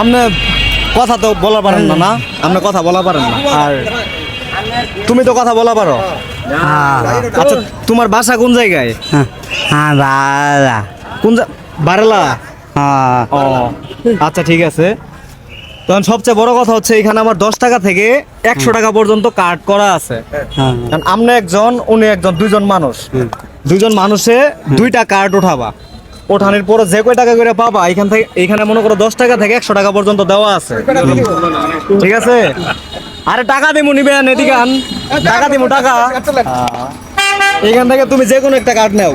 আপনি কথা তো বলা পারেন না, না আপনি কথা বলা পারেন না, আর তুমি তো কথা বলা পারো। আচ্ছা তোমার বাসা কোন জায়গায়? হ্যাঁ বালা কোন বারেলা? হ্যাঁ ও আচ্ছা ঠিক আছে। তখন সবচেয়ে বড় কথা হচ্ছে এখানে আমার 10 টাকা থেকে 100 টাকা পর্যন্ত কার্ড করা আছে। কারণ আপনি একজন উনি একজন, দুইজন মানুষ, দুইজন মানুষে দুইটা কার্ড উঠাবা, ওঠানোর পরে যে কয় টাকা করে পাবা এখান থেকে, এখানে মনে করো 10 টাকা থেকে 100 টাকা পর্যন্ত দেওয়া আছে। ঠিক আছে, আরে টাকা দিমু, নিবেন এদিকে আন, টাকা দিমু টাকা। এখান থেকে তুমি যে কোনো একটা কার্ড নাও,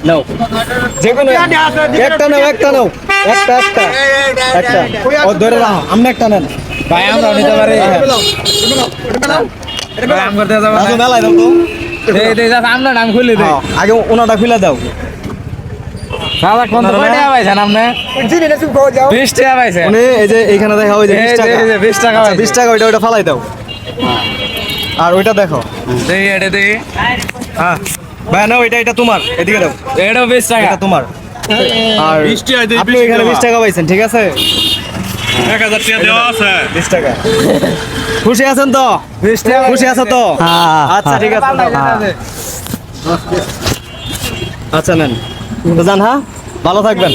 নাও যে কোনো একটা নাও, একটা নাও, একটা একটা একটা ও ধরে রাখো, আপনি একটা নেন ভাই আমরা নিতে পারি কাম করতে যাব রাজু মেলায় দাও তো। দে যা আমরা নাম খুলে দে আগে ওনাটা খুলে দাও। দাদা কোন কয় টাকা পাইছেন আপনি 20 টাকা পাইছেন উনি এই যে এখানে দেখা ওই যে 20 টাকা, এই যে 20 টাকা আচ্ছা, 20 টাকা ওইটা ফালাই দাও। আর ওইটা দেখো, দেই এটা দেই হ্যাঁ ভাই নাও, এটা তোমার, এদিকে দাও, এটা 20 টাকা এটা তোমার। আর 20 টাকা দেই, আপনি 20 এখানে টাকা। 20 টাকা পাইছেন, ঠিক আছে 1000 টাকা দেওয়া আছে 20 টাকা। খুশি আছেন তো? 20 টাকা খুশি আছো তো? হ্যাঁ, আচ্ছা ঠিক আছে, নাও। আচ্ছা নেন তো যান, হ্যাঁ ভালো থাকবেন।